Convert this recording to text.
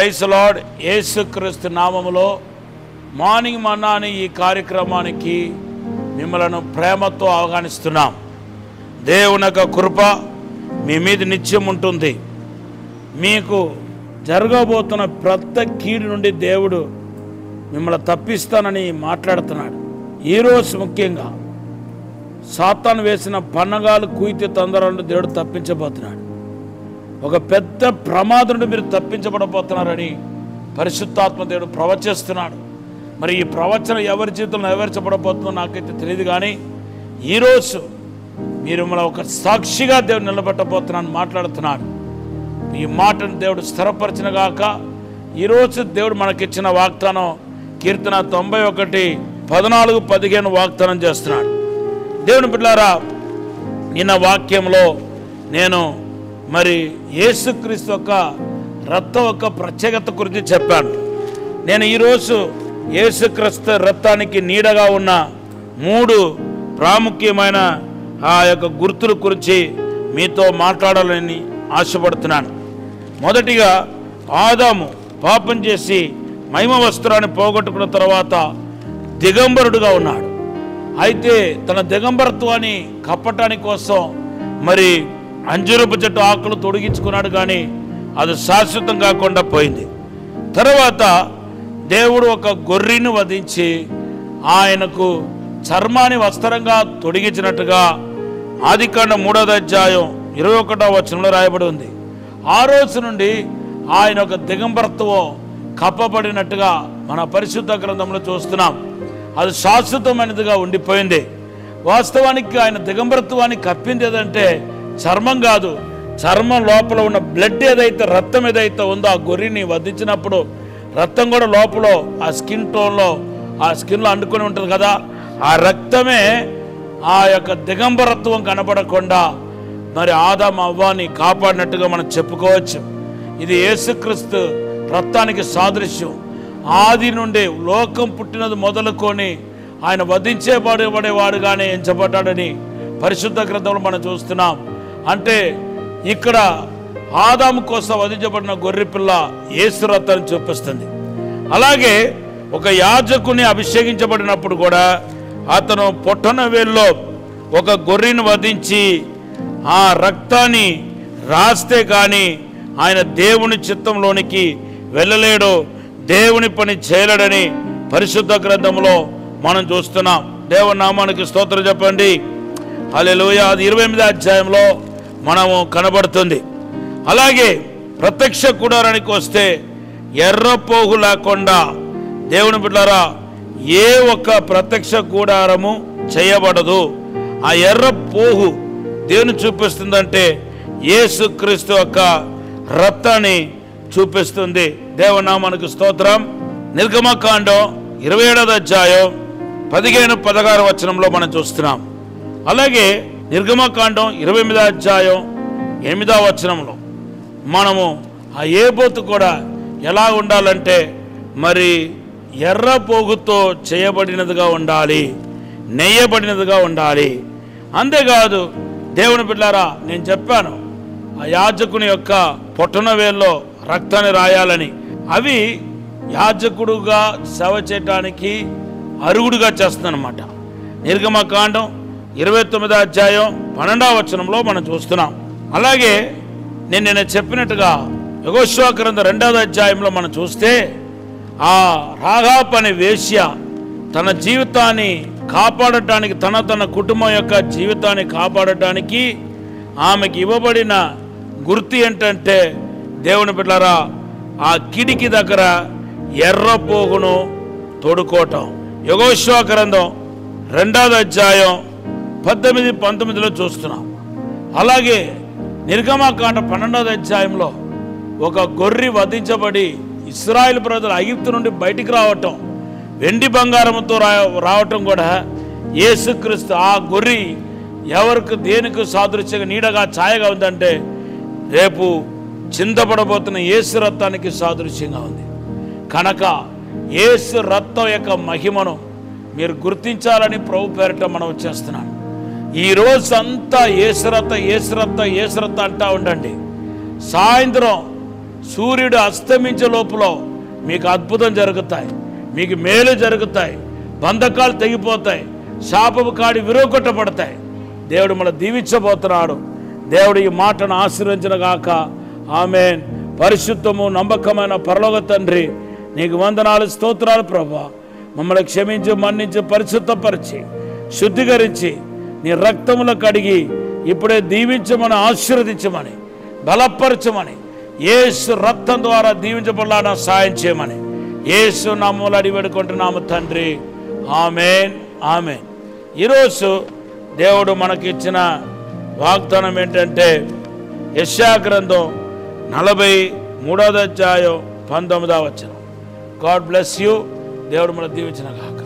Praise lord. యేసుక్రీస్తు నామములో morning మన్నా అనే ఈ కార్యక్రమానికి మిమ్మలను ప్రేమతో ఆహ్వానిస్తున్నాం. దేవుని యొక్క కృప మీ మీద నిత్యం ఉంటుంది. మీకు జరగబోతున్న ప్రతి కీడు నుండి దేవుడు మిమ్మల్ని తప్పిస్తానని మాట్లాడుతున్నాడు. ఈరోజు ముఖ్యంగా సాతాను వేసిన పన్నగాలు కుయితే తొందరలను దేవుడు తప్పించబోతున్నాడు. ఒక పెద్ద ప్రమాదం నుండి మీరు తప్పించబడబోతున్నారని పరిశుద్ధాత్మ దేవుడు ప్రవచిస్తున్నాడు. మరి ఈ ప్రవచనం ఎవరి జీవితంలో నెరవేర్చబడబోతుందో నాకైతే తెలియదు, కానీ ఈరోజు మీరు మన ఒక సాక్షిగా దేవుడు నిలబెట్టబోతున్నాను మాట్లాడుతున్నాడు. ఈ మాటను దేవుడు స్థిరపరిచిన గాక. ఈరోజు దేవుడు మనకిచ్చిన వాగ్దానం కీర్తన 91:14-15 వాగ్దానం చేస్తున్నాడు. దేవుని బిడ్డలారా, నిన్న వాక్యంలో నేను మరి యేసుక్రీస్తు యొక్క రక్తం యొక్క ప్రత్యేకత గురించి చెప్పాను. నేను ఈరోజు యేసుక్రీస్తు రక్తానికి నీడగా ఉన్న 3 ప్రాముఖ్యమైన ఆ యొక్క గుర్తుల గురించి మీతో మాట్లాడాలని ఆశపడుతున్నాను. మొదటిగా, ఆదాము పాపం చేసి మహిమ వస్త్రాన్ని పోగొట్టుకున్న తర్వాత దిగంబరుడుగా ఉన్నాడు. అయితే తన దిగంబరత్వాన్ని కప్పటానికి కోసం మరి అంజూరపు చెట్టు ఆకులు తొడిగించుకున్నాడు, కానీ అది శాశ్వతం కాకుండా పోయింది. తర్వాత దేవుడు ఒక గొర్రెను వధించి ఆయనకు చర్మాన్ని వస్త్రంగా తొడిగించినట్టుగా ఆదికాండం 3:21 రాయబడి ఉంది. ఆ రోజు నుండి ఆయన ఒక దిగంబరత్వం కప్పబడినట్టుగా మన పరిశుద్ధ గ్రంథంలో చూస్తున్నాం. అది శాశ్వతమైనదిగా ఉండిపోయింది. వాస్తవానికి ఆయన దిగంబరత్వాన్ని కప్పింది ఏదంటే చర్మం కాదు, చర్మం లోపల ఉన్న బ్లడ్ ఏదైతే రక్తం ఏదైతే ఉందో ఆ గొర్రెని వధించినప్పుడు రక్తం కూడా లోపల ఆ స్కిన్ టోన్లో ఆ స్కిన్లో అంటుకొని ఉంటుంది కదా, ఆ రక్తమే ఆ యొక్క దిగంబరత్వం కనబడకుండా మరి ఆదాము అవ్వాని కాపాడినట్టుగా మనం చెప్పుకోవచ్చు. ఇది యేసుక్రీస్తు రక్తానికి సాదృశ్యం. ఆది నుండి లోకం పుట్టినది మొదలుకొని ఆయన వధించబడేవాడుగానే ఎంచబడ్డాడని పరిశుద్ధ గ్రంథంలో మనం చూస్తున్నాం. అంటే ఇక్కడ ఆదాము కోసం వధించబడిన గొర్రెపిల్ల యేసు రక్తాన్ని చూపిస్తుంది. అలాగే ఒక యాజకుని అభిషేకించబడినప్పుడు కూడా అతను పొట్టన వేల్లో ఒక గొర్రెను వధించి ఆ రక్తాన్ని రాస్తే కానీ ఆయన దేవుని చిత్తంలోనికి వెళ్ళలేడు, దేవుని పని చేయలేడని పరిశుద్ధ గ్రంథంలో మనం చూస్తున్నాం. దేవుని నామానికి స్తోత్రం చెప్పండి. హల్లెలూయా. అది 28వ అధ్యాయంలో మనము కనబడుతుంది. అలాగే ప్రత్యక్ష కూడారానికి వస్తే ఎర్రపోగు లేకుండా దేవుని బిడ్డలారా ఏ ఒక్క ప్రత్యక్ష కూడారము చేయబడదు. ఆ ఎర్రపోగు దేవుని చూపిస్తుందంటే యేసుక్రీస్తు యొక్క రక్తాన్ని చూపిస్తుంది. దేవునామానికి స్తోత్రం. నిర్గమకాండం 27వ అధ్యాయం 15-16 మనం చూస్తున్నాం. అలాగే నిర్గమకాండం 28వ అధ్యాయం 8వ మనము ఆ ఏబోతు కూడా ఎలా ఉండాలంటే మరి ఎర్రపోగుతో చేయబడినదిగా ఉండాలి, నెయ్యబడినదిగా ఉండాలి. అంతేకాదు దేవుని బిడ్డలారా, నేను చెప్పాను ఆ యాజకుని యొక్క పొట్టన వేల్లో రక్తాన్ని రాయాలని. అవి యాజకుడుగా సేవ చేయటానికి అరుగుడుగా చేస్తుందన్నమాట. నిర్గమకాండం 29వ అధ్యాయం 12వ మనం చూస్తున్నాం. అలాగే నేను చెప్పినట్టుగా యెహోషువ గ్రంథం 2వ అధ్యాయంలో మనం చూస్తే ఆ రాహాబు అనే వేశ్య తన జీవితాన్ని కాపాడటానికి, తన కుటుంబం యొక్క జీవితాన్ని కాపాడటానికి ఆమెకి ఇవ్వబడిన గుర్తు ఏంటంటే దేవుని బిడ్డలారా ఆ కిటికీ దగ్గర ఎర్రపోగును తోడుకోవటం. యెహోషువ గ్రంథం 2వ అధ్యాయం 18-19 చూస్తున్నాం. అలాగే నిర్గమకాండం 12వ అధ్యాయంలో ఒక గొర్రె వధించబడి ఇశ్రాయేలు ప్రజలు ఐగుప్తు నుండి బయటికి రావటం, వెండి బంగారంతో రావటం కూడా యేసుక్రీస్తు. ఆ గొర్రె ఎవరికి దేనికి సాదృశ్యంగా నీడగా ఛాయగా ఉందంటే రేపు చింతపడబోతున్న యేసు రక్తానికి సాదృశ్యంగా ఉంది. కనుక యేసు రక్తం యొక్క మహిమను మీరు గుర్తించాలని ప్రభు పేరిట మనం చేస్తున్నాను. ఈ రోజంతా యేసు రక్తం యేసు రక్తం యేసు రక్తం అంటా ఉండండి. సాయంత్రం సూర్యుడు అస్తమించే లోపల మీకు అద్భుతం జరుగుతాయి, మీకు మేలు జరుగుతాయి, బంధకాలు తెగిపోతాయి, శాపపు కాడి విరగొట్టబడతాయి. దేవుడు మనం దీవించబోతున్నాడు. దేవుడు ఈ మాటను ఆశీర్వదించిన గాక. ఆమేన్. పరిశుద్ధము నమ్మకమైన పరలోక తండ్రి, నీకు వందనాలు, స్తోత్రాలు ప్రభువా. మమ్మల్ని క్షమించి, మన్నించి, పరిశుద్ధపరిచి, శుద్ధీకరించి, నీ రక్తములో కడిగి ఇప్పుడే దీవించమని, ఆశీర్వదించమని, బలపరచమని, యేసు రక్తం ద్వారా దీవించబడాలని సహాయం చేయమని యేసు నామములో అడిగి వేడుకుంటున్నాము తండ్రి. ఆమేన్, ఆమేన్. ఈరోజు దేవుడు మనకిచ్చిన వాగ్దానం ఏంటంటే యెషయా గ్రంథం 43వ అధ్యాయం 19వ వచనం. God bless you. దేవుడు మనం దీవించిన గాక.